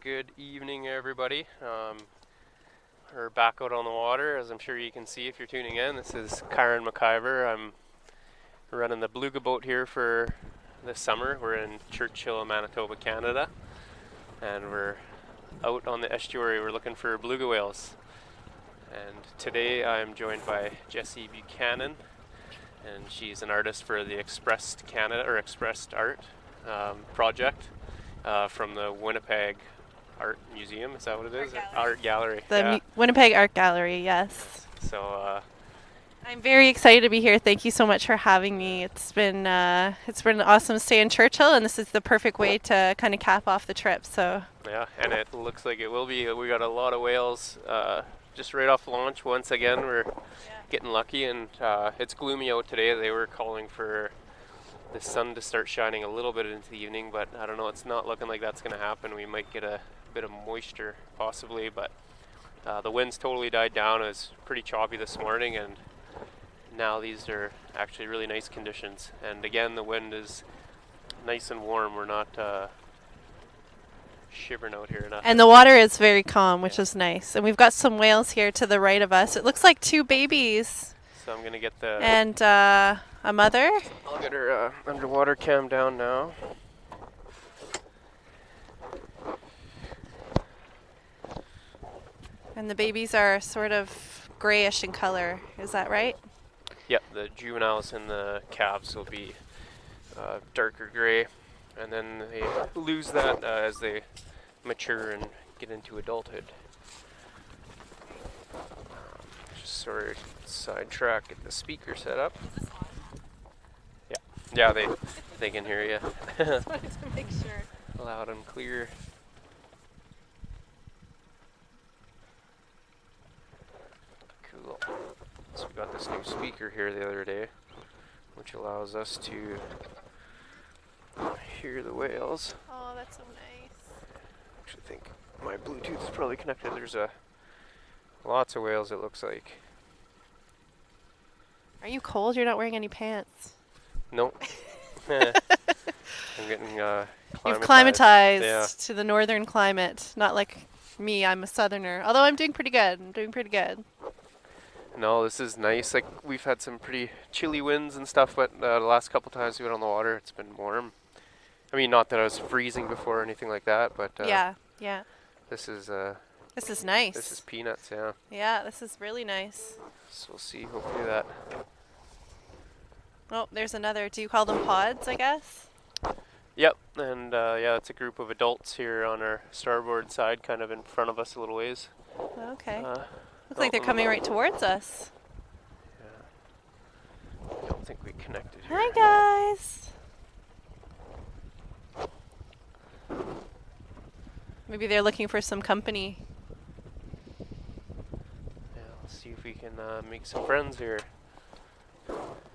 Good evening, everybody. We're back out on the water, as I'm sure you can see if you're tuning in. This is Karen McIver. I'm running the Beluga boat here for this summer. We're in Churchill, Manitoba, Canada, and we're out on the estuary. We're looking for beluga whales. And today I'm joined by Jessie Buchanan, and she's an artist for the Expressed Canada or Expressed Art project from the Winnipeg Art Museum. Is that what it is? Art Gallery. The Winnipeg Art Gallery, yes. So I'm very excited to be here. Thank you so much for having me. It's been an awesome stay in Churchill, and this is the perfect way to kind of cap off the trip. So yeah, and it looks like it will be. We got a lot of whales just right off launch. Once again, we're getting lucky, and it's gloomy out today. They were calling for the sun to start shining a little bit into the evening, but I don't know. It's not looking like that's going to happen. We might get a bit of moisture possibly, but the wind's totally died down. It was pretty choppy this morning, and now these are actually really nice conditions. And again, the wind is nice and warm. We're not shivering out here enough. And the water is very calm, which is nice. And we've got some whales here to the right of us. It looks like two babies. So I'm gonna get the and a mother. I'll get her underwater cam down now. And the babies are sort of grayish in color. Is that right? Yep, the juveniles and the calves will be darker gray, and then they lose that as they mature and get into adulthood. Just sort of sidetrack, get the speaker set up. Yeah, they can hear you. Just wanted to make sure. Loud and clear. Cool. So we got this new speaker here the other day, which allows us to hear the whales. Oh, that's so nice. Actually, I think my Bluetooth is probably connected. There's lots of whales, it looks like. Are you cold? You're not wearing any pants. Nope. I'm getting You've climatized yeah. to the northern climate. Not like me, I'm a southerner. Although I'm doing pretty good. No, this is nice. Like, we've had some pretty chilly winds and stuff, but the last couple times we went on the water, it's been warm. I mean, not that I was freezing before or anything like that, but yeah. This is nice. This is peanuts, yeah. Yeah, this is really nice. So we'll see. Hopefully that. Oh, there's another. Do you call them pods, I guess? Yep, and yeah, it's a group of adults here on our starboard side, kind of in front of us a little ways. Okay. Looks like they're coming right towards us. Yeah. I don't think we connected here. Hi, guys. Maybe they're looking for some company. Yeah, let's see if we can make some friends here.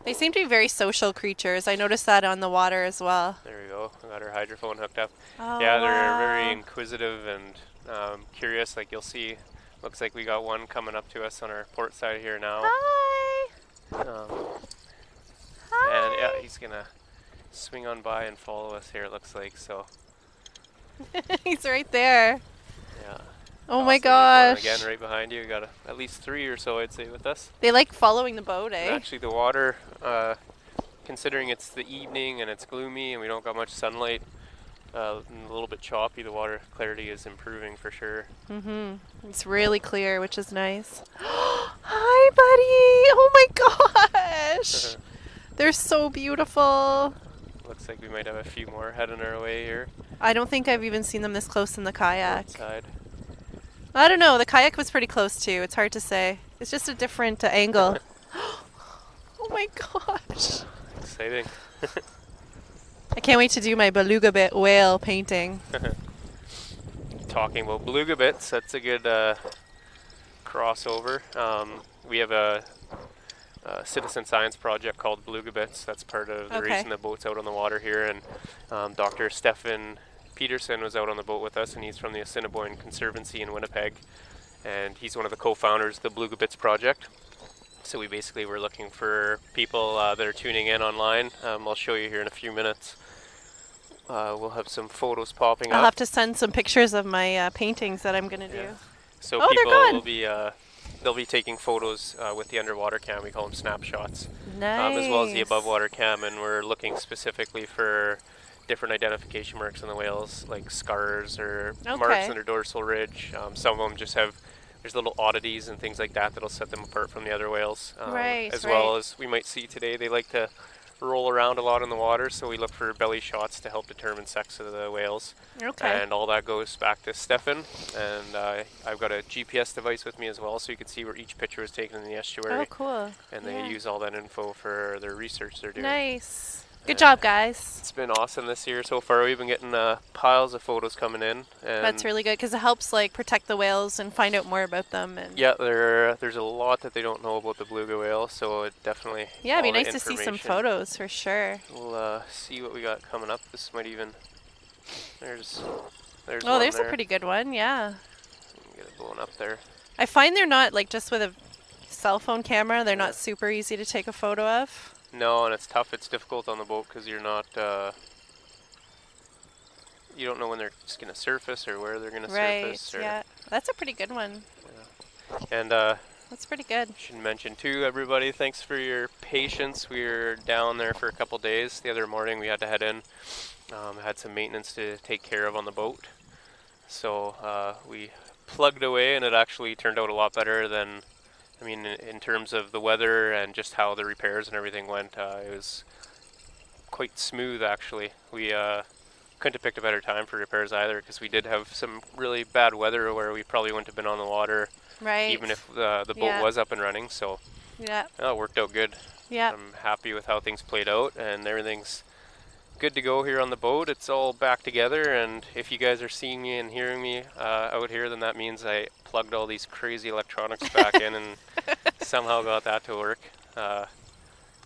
They seem to be very social creatures. I noticed that on the water as well. There we go. I got our hydrophone hooked up. Oh, yeah, they're wow. very inquisitive and curious. Like, you'll see, looks like we got one coming up to us on our port side here now. Hi. Hi. And yeah, he's gonna swing on by and follow us here, it looks like. So He's right there. yeah. Oh my Awesome. gosh. Again, right behind you. We got at least 3 or so, I'd say, with us. They like following the boat, eh? And actually, the water, considering it's the evening and it's gloomy and we don't got much sunlight, and a little bit choppy, the water clarity is improving for sure. It's really clear, which is nice. Hi, buddy. Oh my gosh. They're so beautiful. Looks like we might have a few more heading our way here. I don't think I've even seen them this close in the kayak. Outside. I don't know. The kayak was pretty close too. It's hard to say. It's just a different angle. Oh my gosh. Exciting. I can't wait to do my beluga whale painting. Talking about beluga bits, that's a good crossover. We have a citizen science project called Beluga Bits. That's part of the reason the boat's out on the water here. And Dr. Stefan Peterson was out on the boat with us, and he's from the Assiniboine Conservancy in Winnipeg. And he's one of the co-founders of the Beluga Bits project. So we basically were looking for people that are tuning in online. I'll show you here in a few minutes we'll have some photos popping I'll up. have to send some pictures of my paintings that I'm going to do. So Oh, they're people gone. will be they'll be taking photos with the underwater cam. We call them snapshots, Nice. as well as the above water cam, and we're looking specifically for different identification marks on the whales, like scars or marks on their dorsal ridge. Some of them just have there's little oddities and things like that that'll set them apart from the other whales. As well as we might see today, they like to roll around a lot in the water, so we look for belly shots to help determine sex of the whales. Okay. And all that goes back to Stefan, and I've got a GPS device with me as well, so you can see where each picture was taken in the estuary. Oh, cool. And they use all that info for their research they're doing. Nice. Good job, guys. It's been awesome this year so far. We've been getting piles of photos coming in. And that's really good because it helps like protect the whales and find out more about them. And yeah, there's a lot that they don't know about the beluga whale, so it definitely it'd be nice to see some photos for sure. We'll see what we got coming up. This might even there's oh, there's a pretty good one. Yeah. Get it going up there. I find they're not like just with a cell phone camera. They're not super easy to take a photo of. No, and it's tough. It's difficult on the boat because you're not. You don't know when they're just going to surface or where they're going to surface. Right. Yeah, that's a pretty good one. Yeah. And that's pretty good. Should mention too, everybody. Thanks for your patience. We were down there for a couple days. The other morning we had to head in. Had some maintenance to take care of on the boat, so we plugged away, and it actually turned out a lot better than. I mean, in terms of the weather and just how the repairs and everything went, it was quite smooth, actually. We couldn't have picked a better time for repairs either, because we did have some really bad weather where we probably wouldn't have been on the water, even if the boat was up and running. So it worked out good. Yeah. I'm happy with how things played out, and everything's good to go here on the boat. It's all back together, and if you guys are seeing me and hearing me out here, then that means I plugged all these crazy electronics back in and somehow got that to work.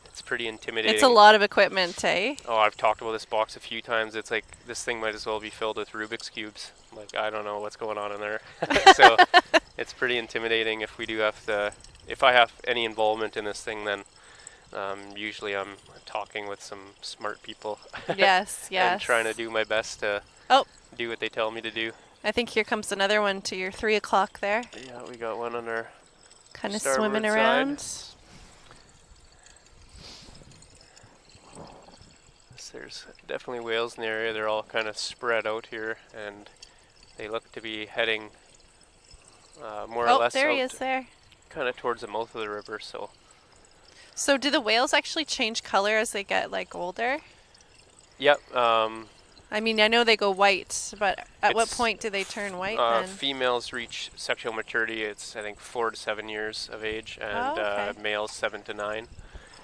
It's pretty intimidating. It's a lot of equipment, eh? Oh, I've talked about this box a few times. It's like this thing might as well be filled with Rubik's cubes. Like, I don't know what's going on in there. So it's pretty intimidating. If we do have to, if I have any involvement in this thing, then usually I'm talking with some smart people. Yes. And trying to do my best to do what they tell me to do. I think here comes another one to your 3 o'clock there. Yeah, we got one on our kind of swimming around. There's definitely whales in the area. They're all kind of spread out here, and they look to be heading more or less there he is there. Kind of towards the mouth of the river. So do the whales actually change color as they get like older? Yep. I mean, I know they go white, but at what point do they turn white then? Females reach sexual maturity. It's, I think, 4 to 7 years of age, and males 7 to 9.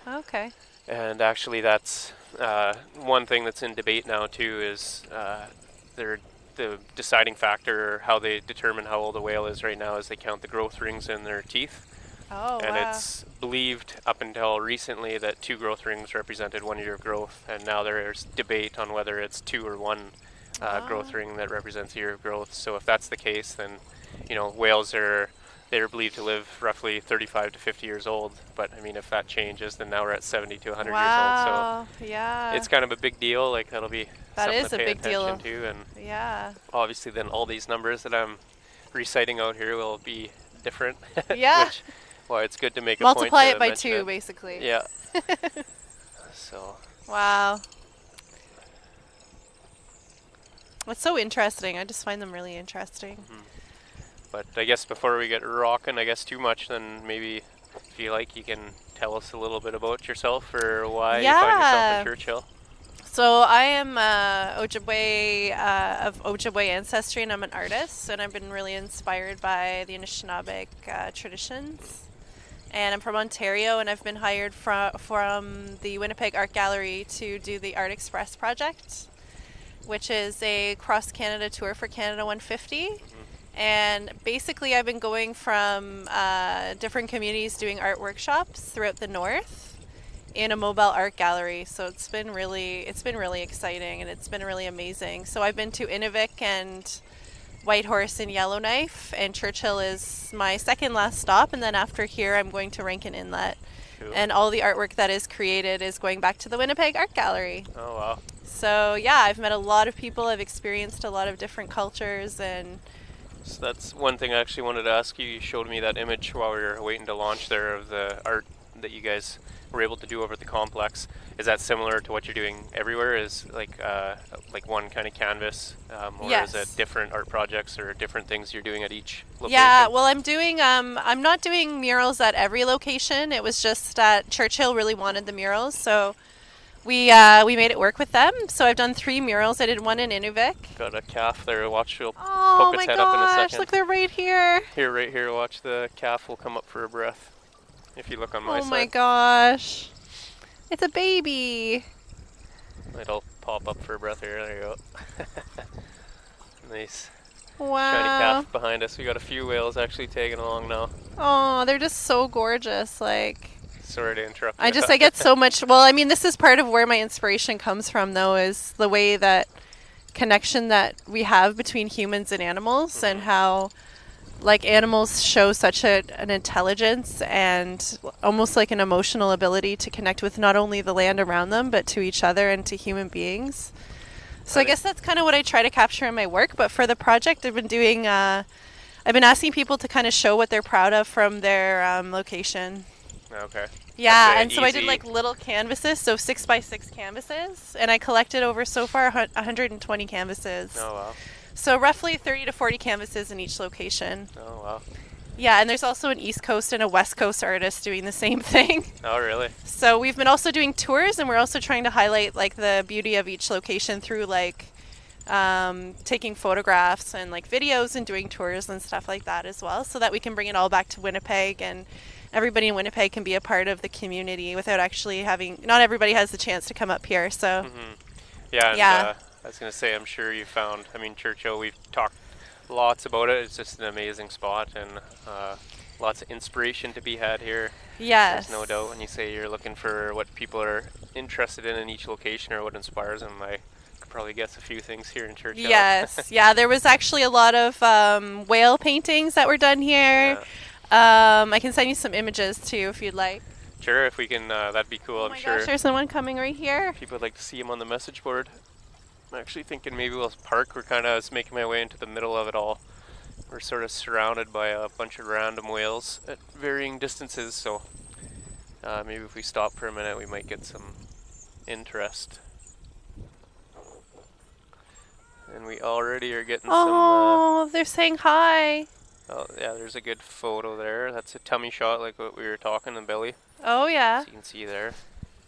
Okay. And actually, that's one thing that's in debate now too. Is the deciding factor, how they determine how old a whale is right now, is they count the growth rings in their teeth. Oh, and it's believed up until recently that 2 growth rings represented 1 year of growth, and now there's debate on whether it's 2 or 1 growth ring that represents a year of growth. So if that's the case, then whales they're believed to live roughly 35 to 50 years old. But I mean, if that changes, then now we're at 70 to 100 years old. So it's kind of a big deal. Like that'll be something to pay attention to, and obviously then all these numbers that I'm reciting out here will be different. Yeah. Which, well, it's good to make multiply a point it by 2, basically. Yeah. So. Wow. It's so interesting. I just find them really interesting. Mm-hmm. But I guess before we get rocking, too much, then maybe if you like, you can tell us a little bit about yourself or why you find yourself in Churchill. So I am Ojibwe of Ojibwe ancestry, and I'm an artist, and I've been really inspired by the Anishinaabeg traditions. And I'm from Ontario, and I've been hired from the Winnipeg Art Gallery to do the Art Express project, which is a cross-Canada tour for Canada 150. Mm-hmm. And basically I've been going from different communities doing art workshops throughout the north in a mobile art gallery. So it's been really exciting, and it's been really amazing. So I've been to Inuvik and Whitehorse and Yellowknife, and Churchill is my second last stop, and then after here I'm going to Rankin Inlet. Cool. And all the artwork that is created is going back to the Winnipeg Art Gallery. Oh wow. So yeah, I've met a lot of people. I've experienced a lot of different cultures, and So that's one thing I actually wanted to ask you. You showed me that image while we were waiting to launch there of the art that you guys were able to do over at the complex. Is that similar to what you're doing everywhere? Is like one kind of canvas, or is it yes. different art projects or different things you're doing at each location? Yeah, well, I'm not doing murals at every location. It was just that Churchill really wanted the murals, so we made it work with them. So I've done 3 murals. I did one in Inuvik. Got a calf there. Watch, she'll Oh poke its my head up in a gosh, second. look, they're right here. Here, right here. Watch, the calf will come up for a breath. If you look on my Oh side. my gosh. It's a baby. It'll pop up for a breath here. There you go. Nice. Shiny Wow. calf behind us. We got a few whales actually tagging along now. Oh, they're just so gorgeous. Like, Sorry to interrupt. I get so much. Well, I mean, this is part of where my inspiration comes from, though, is the way that connection that we have between humans and animals, and how, like, animals show such an intelligence and almost like an emotional ability to connect with not only the land around them, but to each other and to human beings. So I guess that's kind of what I try to capture in my work. But for the project, I've been doing, I've been asking people to kind of show what they're proud of from their location. Okay. Yeah, That's and so I did easy. like little canvases, so 6x6 canvases, and I collected over so far 120 canvases. Oh wow. So roughly 30 to 40 canvases in each location. Oh wow. Yeah, and there's also an East Coast and a West Coast artist doing the same thing. Oh really? So we've been also doing tours, and we're also trying to highlight like the beauty of each location through like taking photographs and like videos and doing tours and stuff like that as well, so that we can bring it all back to Winnipeg, and everybody in Winnipeg can be a part of the community without actually having. Not everybody has the chance to come up here, so. Yeah. And, Yeah. I was gonna say, I'm sure you found. I mean, Churchill. We've talked lots about it. It's just an amazing spot, and lots of inspiration to be had here. Yes. There's no doubt. When you say you're looking for what people are interested in each location or what inspires them, I could probably guess a few things here in Churchill. Yes. Yeah, there was actually a lot of whale paintings that were done here. I can send you some images too if you'd like. Sure, if we can, that'd be cool. Oh I'm my sure gosh, there's someone coming right here. people would like to see him on the message board. I'm actually thinking maybe we'll park. We're kind of making my way into the middle of it all. We're sort of surrounded by a bunch of random whales at varying distances, so maybe if we stop for a minute, we might get some interest. And we already are getting Oh, they're saying hi. oh yeah, there's a good photo there. That's a tummy shot like what we were talking, the belly. Oh yeah. So you can see there.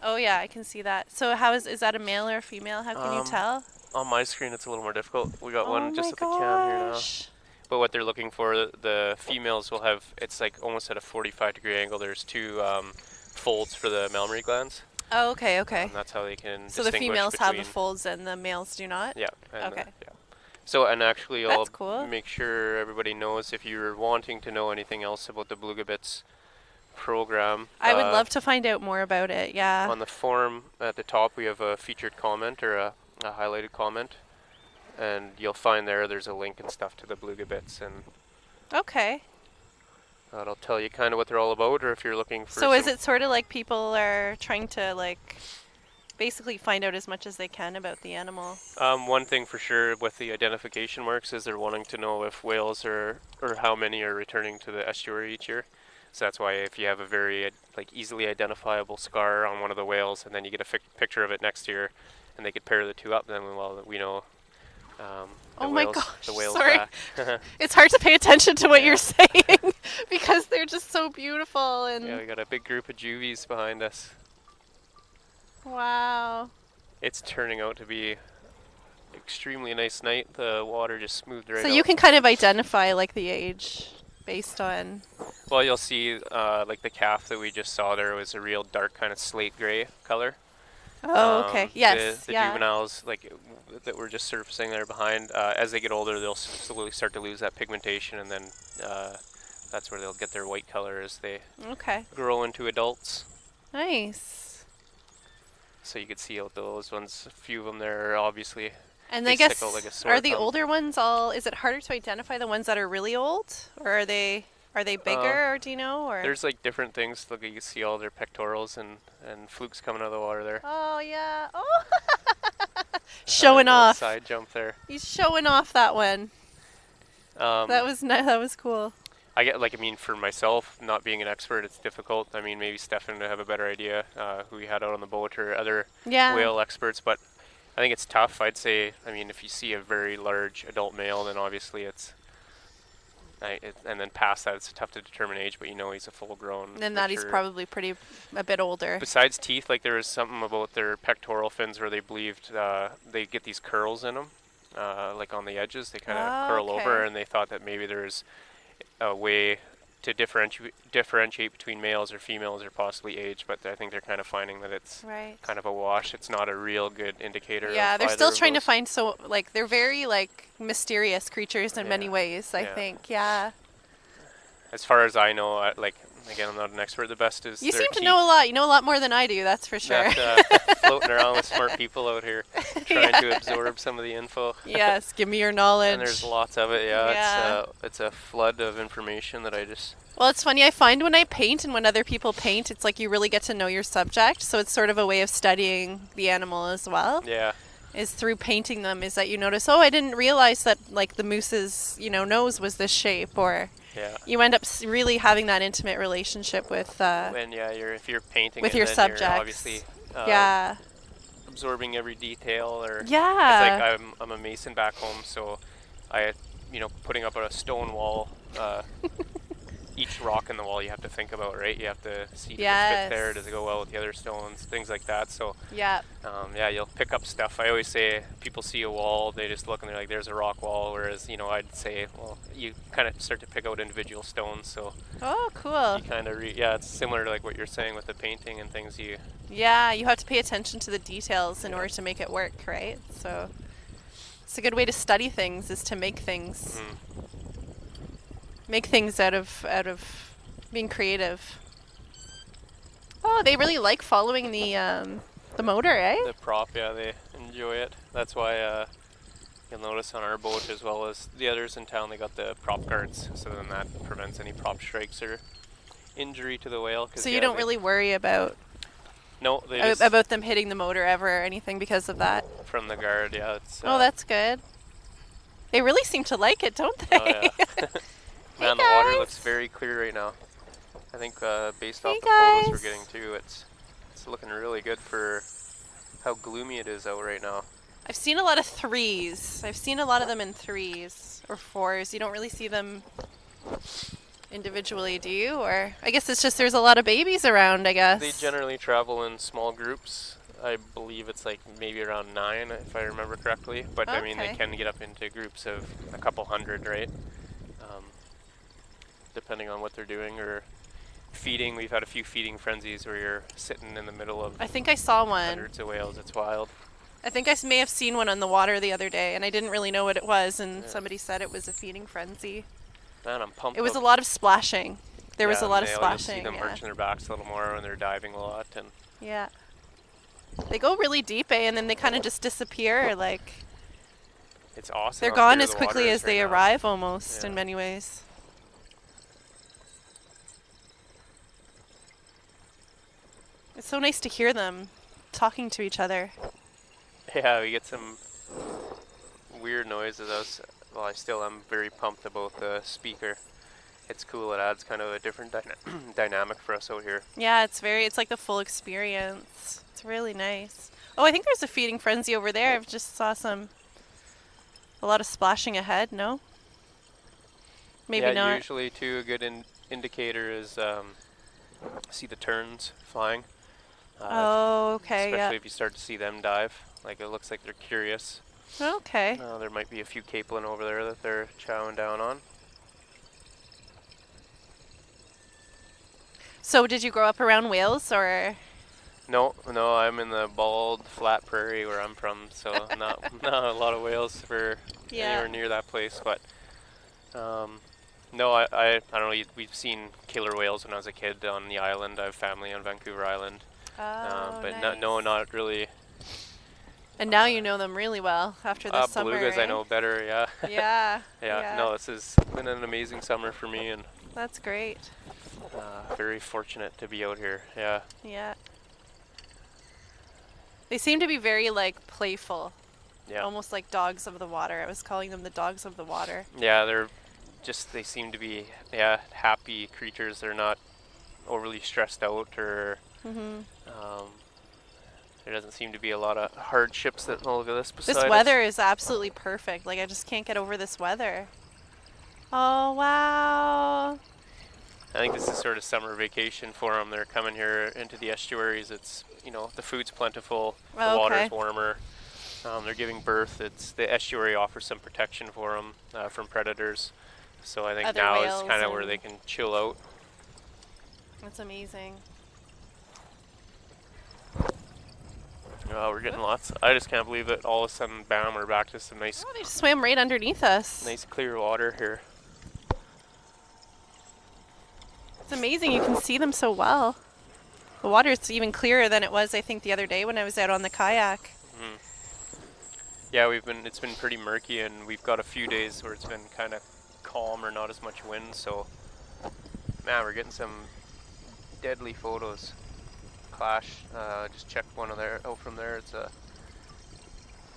Oh yeah, I can see that. So how is that a male or a female? How can you tell? On my screen, it's a little more difficult. We got Oh one just my at the cam here now. gosh. But what they're looking for, the females will have, it's like almost at a 45-degree angle. There's 2 folds for the mammary glands. Oh, okay, okay. And that's how they can So the distinguish females have the between- folds and the males do not? Yeah. And Okay. yeah. So, and actually, I'll That's cool. make sure everybody knows, if you're wanting to know anything else about the Beluga Bits program. I would love to find out more about it, yeah. On the form at the top, we have a featured comment or a highlighted comment. And you'll find there's a link and stuff to the Beluga Bits, and Okay. that'll tell you kind of what they're all about, or if you're looking for So is it sort of like people are trying to like basically find out as much as they can about the animal? One thing for sure with the identification marks is they're wanting to know if whales or how many are returning to the estuary each year. So that's why if you have a very like easily identifiable scar on one of the whales, and then you get a picture of it next year, and they could pair the 2 up, then we know Oh my the gosh, whale's sorry. back. It's hard to pay attention to what Yeah. you're saying because they're just so beautiful and Yeah, we got a big group of juvies behind us. wow. It's turning out to be extremely nice night. The water just smoothed right So out. you can kind of identify like the age based on. Well, you'll see like the calf that we just saw there was a real dark kind of slate gray color. Oh, okay. Yes. The yeah. juveniles that were just surfacing there behind, as they get older, they'll slowly start to lose that pigmentation, and then that's where they'll get their white color as they Okay. grow into adults. Nice. So you could see out those ones. A few of them there are obviously. And They I guess stick out like a sore are the thumb. older ones all? Is it harder to identify the ones that are really old, or are they bigger, or do you know? Or There's like different things. Look, you can see all their pectorals and flukes coming out of the water there. oh yeah. Oh. Showing Little off. side jump there. He's showing off that one. Um, That was cool. I get like, I mean, for myself, not being an expert, it's difficult. I mean, maybe Stefan would have a better idea who we had out on the boat or other Yeah. whale experts, but I think it's tough. I'd say, I mean, if you see a very large adult male, then obviously and then past that, it's tough to determine age, but you know he's a full-grown. And that he's probably a bit older. Besides teeth, like there was something about their pectoral fins where they believed they get these curls in them, like on the edges. They kind of curl over, and they thought that maybe there's a way to differentiate between males or females or possibly age, but I think they're kind of finding that it's kind of a wash. It's not a real good indicator. Yeah, of they're still either of trying to those. find, so like they're very like mysterious creatures in many ways, I think. Yeah. As far as I know, like again, I'm not an expert. The best is You their seem to teeth. know a lot. You know a lot more than I do, that's for sure. Floating around with smart people out here trying to absorb some of the info. Yes, give me your knowledge. And there's lots of it. It's a flood of information that I just. Well, it's funny. I find when I paint and when other people paint, it's like you really get to know your subject. So it's sort of a way of studying the animal as well. Yeah. Is through painting them, is that you notice, oh, I didn't realize that like the moose's, nose was this shape, or you end up really having that intimate relationship with. If you're painting with it, your then subjects. you're obviously. Absorbing every detail, or. Yeah. It's like I'm a mason back home, so putting up a stone wall. Each rock in the wall you have to think about, right? You have to see does it fit there, does it go well with the other stones, things like that. So you'll pick up stuff. I always say people see a wall, they just look and they're like, there's a rock wall, whereas I'd say, well, you kind of start to pick out individual stones. So cool. you kind of it's similar to like what you're saying with the painting and things. You have to pay attention to the details in order to make it work, right? So it's a good way to study things, is to make things. Make things out of being creative. Oh, they really like following the motor, eh? The prop, they enjoy it. That's why you'll notice on our boat, as well as the others in town, they got the prop guards, so then that prevents any prop strikes or injury to the whale. So you don't really worry about about them hitting the motor ever or anything because of that? From the guard, It's, that's good. They really seem to like it, don't they? Oh, yeah. Man, the water looks very clear right now. I think based off the photos we're getting too, it's looking really good for how gloomy it is out right now. I've seen a lot of threes. I've seen a lot of them in threes or fours. You don't really see them individually, do you? Or I guess it's just there's a lot of babies around, I guess. They generally travel in small groups. I believe it's like maybe around 9, if I remember correctly. But I mean, they can get up into groups of a couple hundred, right? Depending on what they're doing or feeding. We've had a few feeding frenzies where you're sitting in the middle of. I think I saw one. Hundreds of whales. It's wild. I think I may have seen one on the water the other day, and I didn't really know what it was, and somebody said it was a feeding frenzy. Man, I'm pumped. It was a lot of splashing. There was a lot of splashing. You see them arching their backs a little more when they're diving a lot, and. Yeah. They go really deep, and then they kind of just disappear, like. It's awesome. They're gone as quickly as they arrive, almost in many ways. It's so nice to hear them talking to each other. Yeah, we get some weird noises. I still am very pumped about the speaker. It's cool. It adds kind of a different dynamic for us out here. Yeah, it's like the full experience. It's really nice. Oh, I think there's a feeding frenzy over there. I've just saw a lot of splashing ahead, no? Maybe not. Yeah, usually too, a good indicator is see the terns flying. Especially if you start to see them dive. Like, it looks like they're curious. Okay. There might be a few capelin over there that they're chowing down on. So did you grow up around whales, or? No, I'm in the bald, flat prairie where I'm from, so not a lot of whales for anywhere near that place. But no, I don't know. We've seen killer whales when I was a kid on the island. I have family on Vancouver Island. But nice. No, not really. And now you know them really well after this summer. Belugas, I know better. Yeah. Yeah. No, this has been an amazing summer for me, and that's great. very fortunate to be out here. Yeah. They seem to be very playful. Yeah. Almost like dogs of the water. I was calling them the dogs of the water. Yeah, they seem to be, happy creatures. They're not overly stressed out, or Hmm. um, there doesn't seem to be a lot of hardships that, oh, look at this beside This us. weather is absolutely perfect. Like, I just can't get over this weather. Oh, wow. I think this is sort of summer vacation for them. They're coming here into the estuaries. It's, the food's plentiful, the Oh, water's okay. warmer. They're giving birth. The estuary offers some protection for them from predators. So I think Other now is whales kind of where and- they can chill out. That's amazing. We're getting lots. I just can't believe it. All of a sudden, bam, we're back to some nice, Oh, they just swam right underneath us. nice clear water here. It's amazing. You can see them so well. The water's even clearer than it was, I think, the other day when I was out on the kayak. Mm-hmm. Yeah, it's been pretty murky, and we've got a few days where it's been kind of calm or not as much wind. So, man, we're getting some deadly photos. Clash. Just checked one out from there. It's a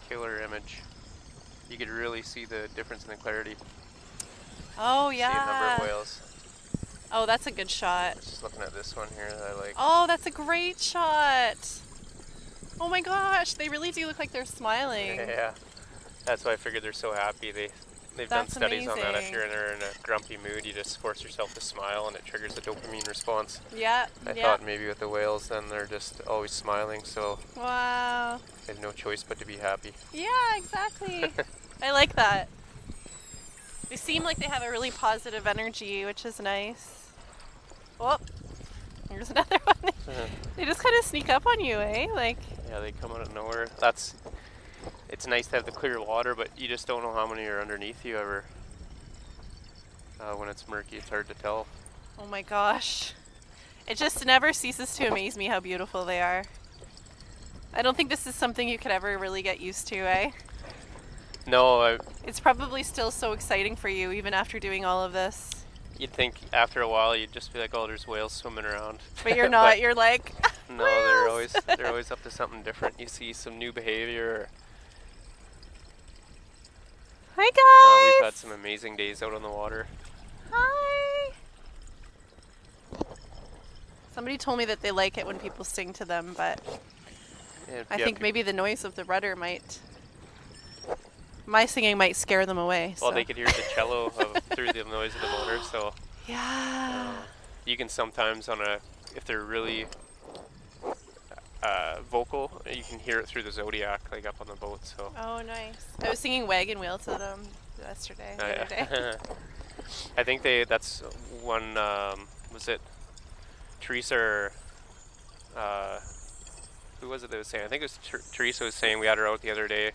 killer image. You could really see the difference in the clarity. Oh, See a number yeah. of whales. Oh, that's a good shot. Just looking at this one here that I like. Oh, that's a great shot. Oh my gosh, they really do look like they're smiling. Yeah, that's why I figured they're so happy. They've done That's studies on that. If amazing. you're in a grumpy mood, you just force yourself to smile, and it triggers a dopamine response. Yeah, I yeah. thought maybe with the whales, then they're just always smiling, so Wow. they have no choice but to be happy. Yeah, exactly. I like that. They seem like they have a really positive energy, which is nice. Oh, here's another one. They just kind of sneak up on you, eh? Like, Yeah, they come out of nowhere. It's nice to have the clear water, but you just don't know how many are underneath you ever. When it's murky, it's hard to tell. oh my gosh. It just never ceases to amaze me how beautiful they are. I don't think this is something you could ever really get used to, eh? No, It's probably still so exciting for you, even after doing all of this. you'd think after a while you'd just be like, oh, there's whales swimming around. But you're not. You're like, No, whales! they're always up to something different. You see some new behavior. Hi, guys! We've had some amazing days out on the water. Hi! Somebody told me that they like it when people sing to them, but I think maybe the noise of the rudder might... My singing might scare them away. Well, so. they could hear the cello through the noise of the motor, so Yeah. you can sometimes if they're really vocal, you can hear it through the Zodiac, like up on the boat. So. Oh, nice. I was singing Wagon Wheel to them yesterday. The other day. I think that's one. Was it Teresa? Or, who was it that was saying? I think it was Teresa was saying we had her out the other day.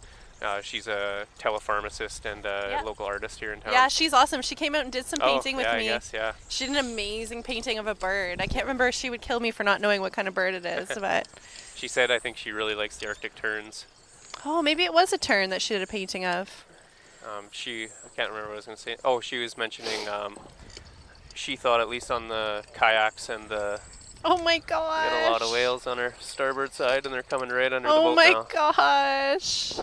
She's a telepharmacist and a local artist here in town. Yeah, she's awesome. She came out and did some painting with me. I guess, yeah. She did an amazing painting of a bird. I can't remember if she would kill me for not knowing what kind of bird it is, but... She said I think she really likes the Arctic terns. Oh, maybe it was a tern that she did a painting of. I can't remember what I was going to say. Oh, she was mentioning she thought at least on the kayaks and Oh my we gosh. got a lot of whales on our starboard side and they're coming right under the Oh boat my now. gosh.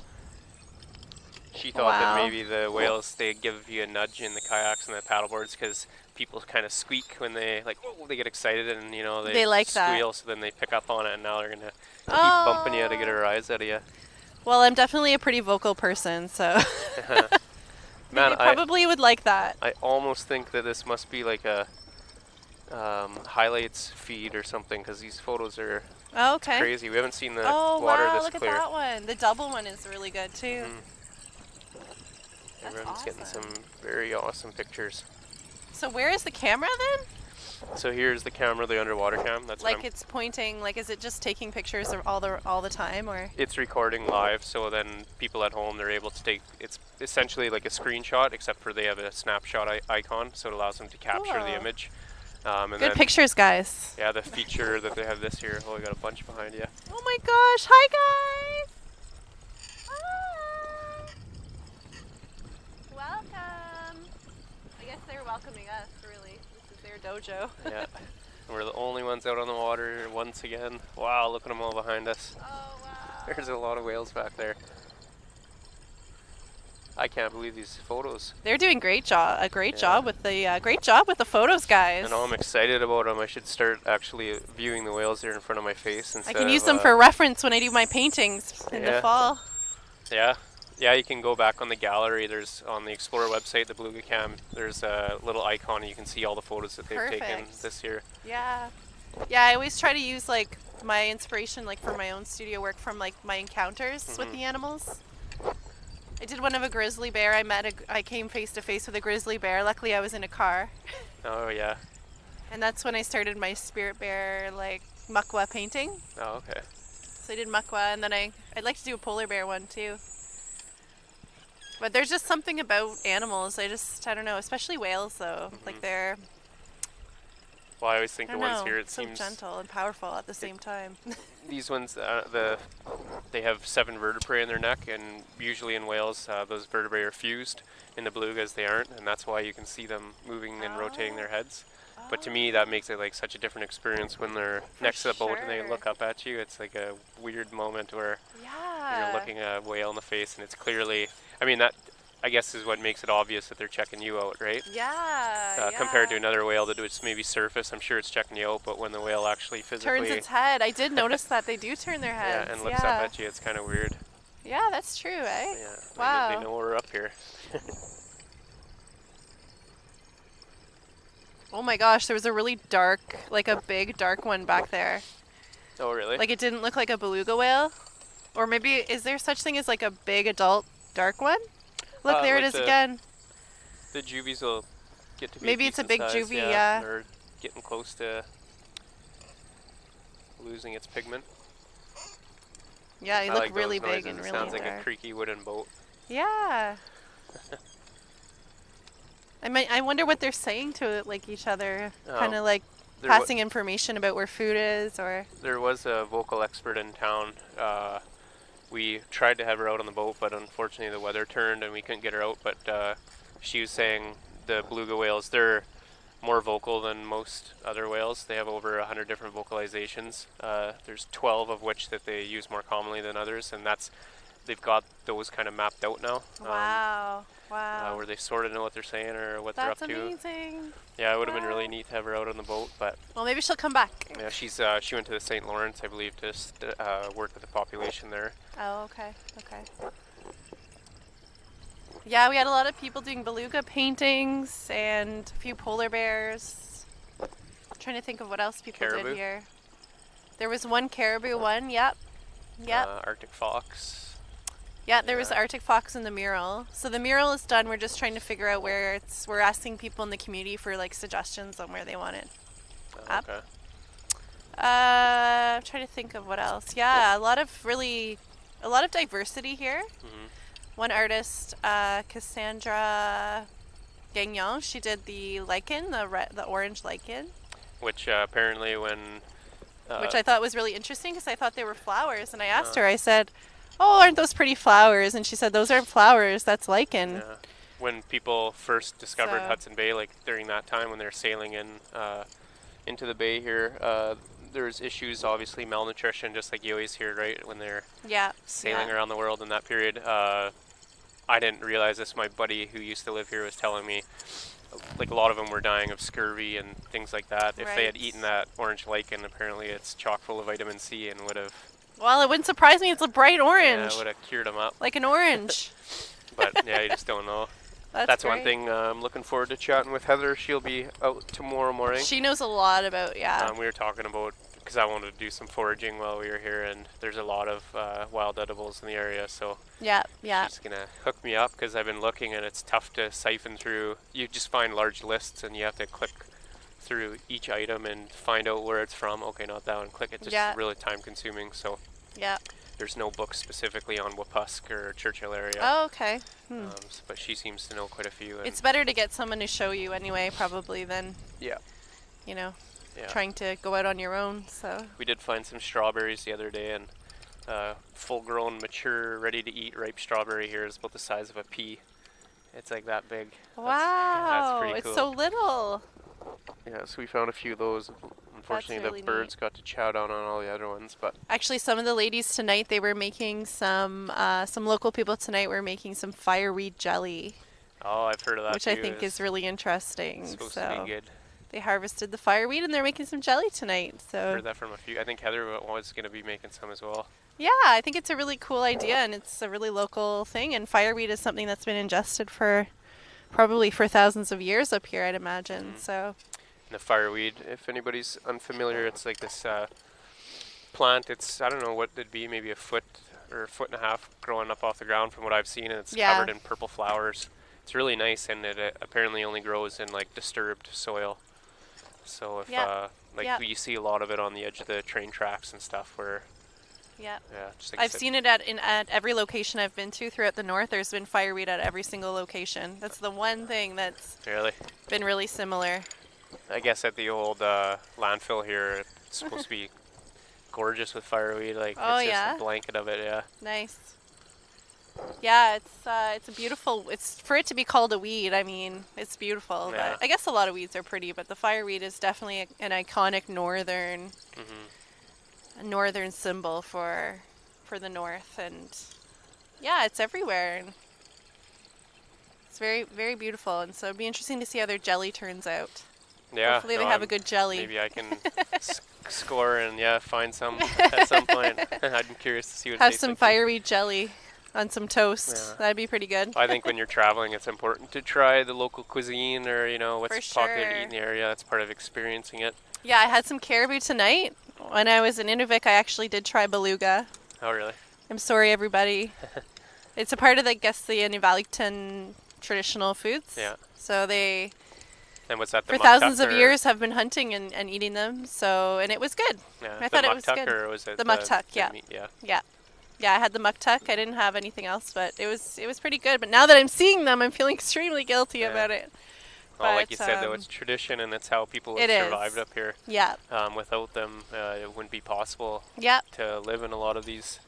She thought that maybe the whales, they give you a nudge in the kayaks and the paddleboards because people kind of squeak when they they get excited and they like that. squeal, so then they pick up on it and now they're gonna keep bumping you to get a rise out of you. Well, I'm definitely a pretty vocal person, so Man, they probably would like that. I almost think that this must be like a highlights feed or something because these photos are Oh, okay. crazy. We haven't seen the Oh water wow, this look clear. at that one. The double one is really good too. That's Everyone's getting awesome. some very awesome pictures. So where is the camera then? So here's the camera, the underwater cam. That's what Like it's pointing, like is it just taking pictures of all the time or? it's recording live, so then people at home, they're able to take, it's essentially like a screenshot, except for they have a snapshot icon, so it allows them to capture the Cool. image. And Good then, pictures, guys. yeah, the feature that they have this year, we got a bunch behind you. Oh my gosh, hi guys! Hi! Welcome! I guess they're welcoming us, really. This is their dojo. Yeah, and we're the only ones out on the water once again. Wow, look at them all behind us. Oh wow. There's a lot of whales back there. I can't believe these photos. They're doing a great job with the photos, guys. I know, I'm excited about them. I should start actually viewing the whales here in front of my face I instead can use of, them for reference when I do my paintings in the fall. Yeah. Yeah, you can go back on the gallery. There's on the Explorer website, the Beluga Cam, there's a little icon and you can see all the photos that they've taken this year. Yeah. Yeah, I always try to use like my inspiration like for my own studio work from like my encounters with the animals. I did one of a grizzly bear. I came face to face with a grizzly bear. Luckily I was in a car. Oh yeah. And that's when I started my spirit bear like muckwa painting. Oh, okay. So I did muckwa, and then I'd like to do a polar bear one too. But there's just something about animals. I don't know, especially whales though. Like they're... Well, I always think the ones here, it so seems... gentle and powerful at the same time. These ones, they have 7 vertebrae in their neck, and usually in whales, those vertebrae are fused. In the belugas, they aren't, and that's why you can see them moving and rotating their heads. But to me, that makes it like such a different experience when they're next to the boat and they look up at you. It's like a weird moment where you're looking a whale in the face, and it's clearly... I mean, that, I guess, is what makes it obvious that they're checking you out, right? Yeah, Compared to another whale that would maybe surface, I'm sure it's checking you out, but when the whale actually physically... turns its head. I did notice that they do turn their heads. Yeah, and looks up at you, it's kind of weird. Yeah, that's true, eh? Yeah, wow. They know we're up here. Oh my gosh, there was a really dark, like a big dark one back there. Oh, really? Like it didn't look like a beluga whale? Or maybe, is there such thing as like a big adult dark one? Look, there like it is again. The juvies will get to be maybe it's a big size, juvie, yeah. Or getting close to losing its pigment. Yeah, they I look like really those big noises. and It really sounds dark. like a creaky wooden boat. Yeah. I wonder what they're saying to it, like each other, kind of like passing information about where food is, or... There was a vocal expert in town. We tried to have her out on the boat, but unfortunately the weather turned and we couldn't get her out. But she was saying the beluga whales, they're more vocal than most other whales. They have over 100 different vocalizations. There's 12 of which that they use more commonly than others, and they've got those kind of mapped out now. Wow. Where they sort of know what they're saying or what they're up to. That's amazing. Yeah, it would have been really neat to have her out on the boat, but... Well, maybe she'll come back. Yeah, she went to the St. Lawrence, I believe, to work with the population there. Oh, okay. Yeah, we had a lot of people doing beluga paintings and a few polar bears. I'm trying to think of what else people did here. There was one caribou one, yep. Arctic fox. Yeah, there was the Arctic fox in the mural. So the mural is done. We're just trying to figure out where it's... We're asking people in the community for like suggestions on where they want it up. Okay. I'm trying to think of what else. Yeah, a lot of diversity here. Mm-hmm. One artist, Cassandra Gagnon, she did the lichen, the orange lichen. Which apparently when... which I thought was really interesting because I thought they were flowers. And I asked her, I said... Oh, aren't those pretty flowers? And she said, those aren't flowers, that's lichen. Yeah. When people first discovered Hudson Bay, like during that time when they were sailing into the bay here, there's issues, obviously, malnutrition, just like you always hear, right, when they're sailing around the world in that period. I didn't realize this. My buddy who used to live here was telling me, like, a lot of them were dying of scurvy and things like that. If they had eaten that orange lichen, apparently it's chock full of vitamin C and would have... Well, it wouldn't surprise me. It's a bright orange. Yeah, it would have cured them up. Like an orange. But, yeah, you just don't know. That's one thing I'm looking forward to chatting with Heather. She'll be out tomorrow morning. She knows a lot about, we were talking about, because I wanted to do some foraging while we were here, and there's a lot of wild edibles in the area, so yeah. She's going to hook me up, because I've been looking, and it's tough to siphon through. You just find large lists, and you have to click through each item and find out where it's from. Okay, not that one. Click. It's just really time consuming. So there's no book specifically on Wapusk or Churchill area. Oh, okay. But she seems to know quite a few. It's better to get someone to show you anyway, probably, than trying to go out on your own. So we did find some strawberries the other day, and full-grown, mature, ready-to-eat ripe strawberry here is about the size of a pea. It's like that big. Wow, that's pretty cool. It's so little. Yeah, so we found a few of those. Unfortunately, really the birds neat. got to chow down on all the other ones, but Actually, some of the ladies tonight, they were making some local people tonight were making some fireweed jelly, oh, I've heard of that which I too. think is It's really interesting. supposed to be So good. they harvested the fireweed and they're making some jelly tonight. I've So heard that from a few. I think Heather was going to be making some as well. yeah, I think it's a really cool idea and it's a really local thing. And fireweed is something that's been ingested for probably for thousands of years up here, I'd imagine. Mm. So And the fireweed, if anybody's unfamiliar, it's like this plant. It's, I don't know what it'd be, maybe a foot or a foot and a half growing up off the ground from what I've seen, and it's yeah, covered in purple flowers. It's really nice, and it apparently only grows in like disturbed soil. So if yeah, like yeah, you see a lot of it on the edge of the train tracks and stuff, where yeah. yeah, just like I I've said, seen it at every location I've been to throughout the north. There's been fireweed at every single location. That's the one thing that's really. been really similar. I guess at the old landfill here, it's supposed to be gorgeous with fireweed. Like Oh it's just yeah, a blanket of it. Yeah. nice. Yeah, it's a beautiful. It's for it to be called a weed. I mean, it's beautiful. Yeah. But I guess a lot of weeds are pretty, but the fireweed is definitely an iconic northern symbol for the north, and yeah, it's everywhere. And it's very very beautiful, and so it'd be interesting to see how their jelly turns out. Yeah. Hopefully no, they have a good jelly. Maybe I can score and find some at some point. I'm curious to see what it Have tastes some like. fireweed jelly on some toast. Yeah. That'd be pretty good. I think when you're traveling, it's important to try the local cuisine or what's For popular to sure. eat in the area. That's part of experiencing it. Yeah, I had some caribou tonight. When I was in Inuvik, I actually did try beluga. Oh, really? I'm sorry, everybody. It's a part of, I guess, the Inuvialuktun traditional foods. Yeah. So they, And what's that? The for muktuk thousands of or- years, have been hunting and eating them. So, and it was good. Yeah. I the thought it was muktuk good. Or was it The muktuk, the yeah. meat? Yeah. Yeah. Yeah, I had the muktuk. I didn't have anything else, but it was pretty good. But now that I'm seeing them, I'm feeling extremely guilty Yeah. about it. Well, like But, you said, though, it's tradition and it's how people have it is. survived up here. Yeah. Without them, it wouldn't be possible Yeah. to live in a lot of these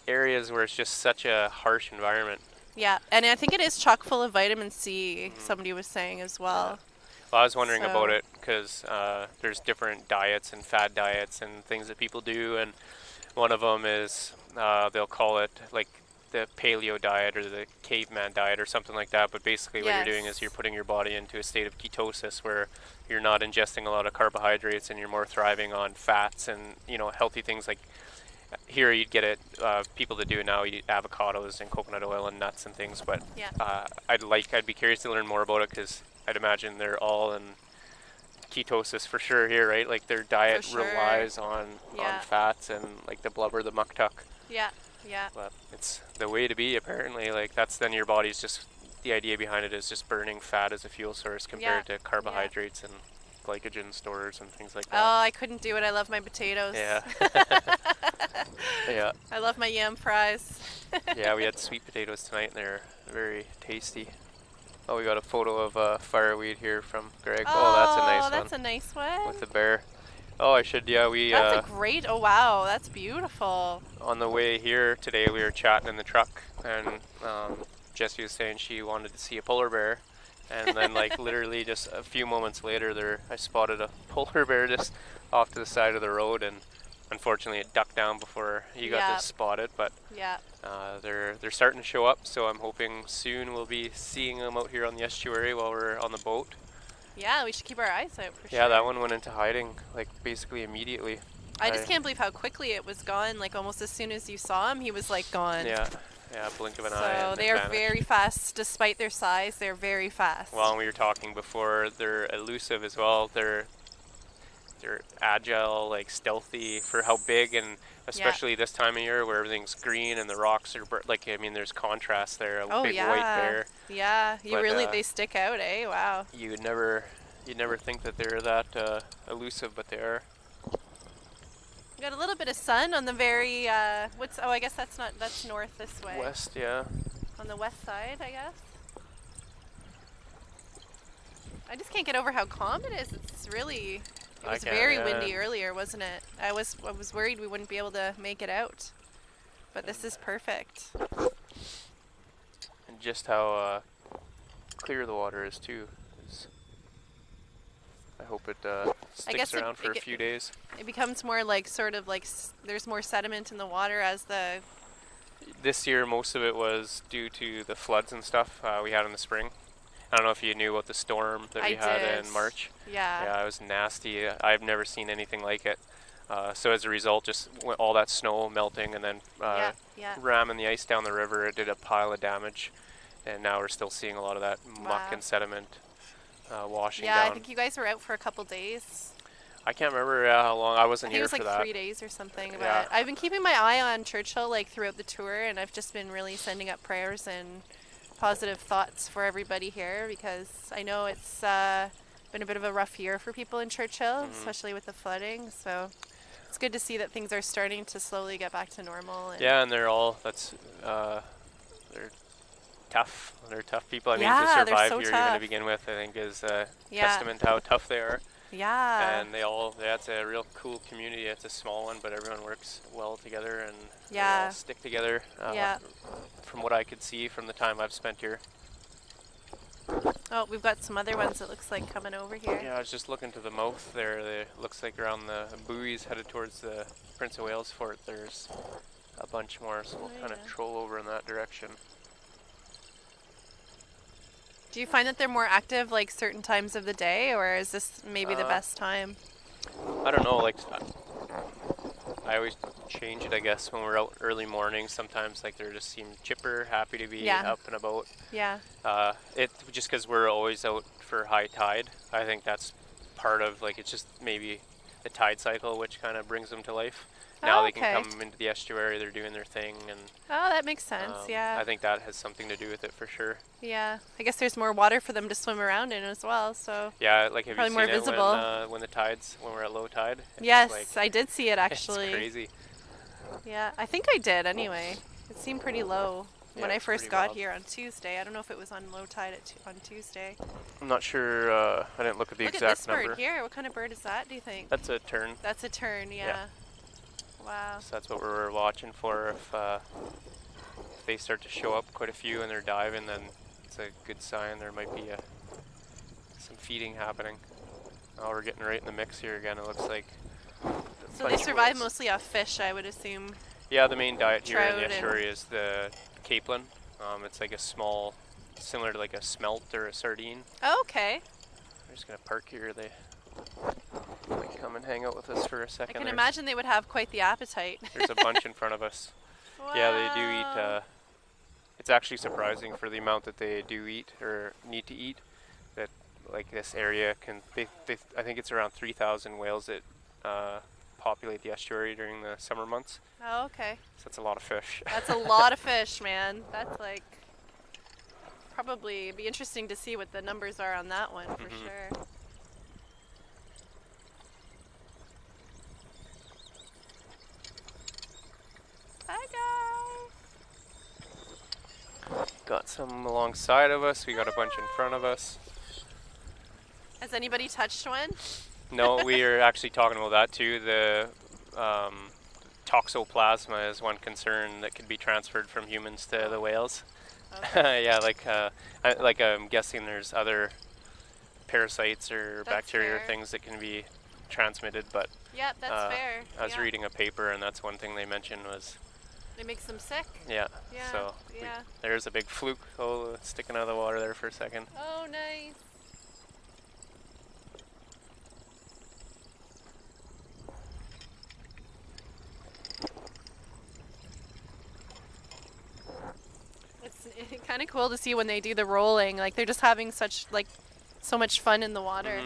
areas where it's just such a harsh environment. Yeah. And I think it is chock full of vitamin C, somebody was saying as well. Well, I was wondering So- about it because there's different diets and fad diets and things that people do, and one of them is they'll call it like the paleo diet or the caveman diet or something like that. But basically, what you're doing is Yes. you're putting your body into a state of ketosis where you're not ingesting a lot of carbohydrates and you're more thriving on fats and healthy things like. Here you'd get it. People that do it now eat avocados and coconut oil and nuts and things. But Yeah. I'd be curious to learn more about it because I'd imagine they're all in ketosis for sure here, right? Like their diet sure. relies on Yeah. fats and like the blubber, the muktuk. Yeah. Yeah. But it's the way to be apparently. Like that's then your body's just the idea behind it is just burning fat as a fuel source compared to carbohydrates and glycogen stores and things like Oh, that. I couldn't do it. I love my potatoes. Yeah. Yeah. I love my yam fries. Yeah, we had sweet potatoes tonight and they're very tasty. Oh, we got a photo of fireweed here from Greg. Oh, that's a nice one. That's a nice one. With the bear. Oh, I should, we... That's a great, oh wow, that's beautiful. on the way here today, we were chatting in the truck, and Jessie was saying she wanted to see a polar bear. And then, like, literally just a few moments later, I spotted a polar bear just off to the side of the road, and unfortunately it ducked down before you got to spot it. But Yeah. they're starting to show up, so I'm hoping soon we'll be seeing them out here on the estuary while we're on the boat. Yeah, we should keep our eyes out for sure. Yeah, that one went into hiding, like, basically immediately. I just can't believe how quickly it was gone. Like, almost as soon as you saw him, he was, like, gone. Yeah, blink of an eye. So And they it are vanished. very fast. Despite their size, they're very fast. Well, and we were talking before, they're elusive as well. They're agile, like stealthy for how big, and especially this time of year where everything's green and the rocks are there's contrast there. A big white bear. Yeah, But, they stick out, eh? Wow. You'd never think that they're that elusive, but they are. We got a little bit of sun on the very I guess that's north this way. West, yeah. On the west side, I guess. I just can't get over how calm it is. It was very windy earlier, wasn't it? I was worried we wouldn't be able to make it out. But this is perfect. And just how clear the water is too. I hope it I guess sticks around for a few days. It becomes more like sort of like there's more sediment in the water as the. This year, most of it was due to the floods and stuff we had in the spring. I don't know if you knew about the storm that we had in March. Yeah. Yeah, it was nasty. I've never seen anything like it. So as a result, just all that snow melting and then ramming the ice down the river, it did a pile of damage. And now we're still seeing a lot of that muck and sediment washing down. Yeah, I think you guys were out for a couple days. I can't remember how long. I wasn't here for that. I think it was like 3 days or something. But I've been keeping my eye on Churchill like throughout the tour, and I've just been really sending up prayers and positive thoughts for everybody here, because I know it's been a bit of a rough year for people in Churchill, especially with the flooding. So it's good to see that things are starting to slowly get back to normal. And and they're tough. They're tough people. I mean, to survive here even to begin with, I think is a testament to how tough they are. Yeah. And it's a real cool community. It's a small one, but everyone works well together and they all stick together. From what I could see from the time I've spent here. Oh, we've got some other ones, it looks like, coming over here. Yeah, I was just looking to the mouth there. It looks like around the buoys headed towards the Prince of Wales fort, there's a bunch more, so we'll kind of troll over in that direction. Do you find that they're more active like certain times of the day, or is this maybe the best time? I don't know, like I always change it, I guess, when we're out early mornings. Sometimes like they just seem chipper, happy to be up and about. Yeah. It just because we're always out for high tide. I think that's part of like it's just maybe the tide cycle which kind of brings them to life. Now they can come into the estuary, they're doing their thing, and that makes sense. I think that has something to do with it for sure. Yeah, I guess there's more water for them to swim around in as well. So yeah, like have you seen more visible. It when we're at low tide? Yes, like, I did see it actually. It's crazy. Yeah, I think I did anyway. It seemed pretty low when I first got here on Tuesday. I don't know if it was on low tide on Tuesday. I'm not sure. I didn't look at the exact number. Look at this bird here. What kind of bird is that, do you think? That's a tern. That's a tern, yeah. Wow. So that's what we're watching for. If they start to show up, quite a few, and they're diving, then it's a good sign. There might be some feeding happening. Oh, we're getting right in the mix here again. It looks like. So they survive mostly off fish, I would assume. Yeah, the main diet here in the estuary is the capelin. It's like a small, similar to like a smelt or a sardine. Oh, okay. We're just gonna park here. They might come and hang out with us for a second. I can imagine they would have quite the appetite. There's a bunch in front of us. Wow. Yeah, they do eat. It's actually surprising for the amount that they do eat or need to eat. That like this area can. I think it's around 3,000 whales that populate the estuary during the summer months. Oh, okay. So that's a lot of fish. That's a lot of fish, man. That's like probably be interesting to see what the numbers are on that one for sure. Hi guys. Got some alongside of us. We got a bunch in front of us. Has anybody touched one? No, we are actually talking about that too. The toxoplasma is one concern that could be transferred from humans to the whales. Okay. Yeah, like I'm guessing there's other parasites or bacteria or things that can be transmitted. But yeah, that's fair. I was reading a paper, and that's one thing they mentioned was it makes them sick. Yeah. So there's a big fluke sticking out of the water there for a second. Oh, nice. It's kind of cool to see when they do the rolling. Like they're just having so much fun in the water.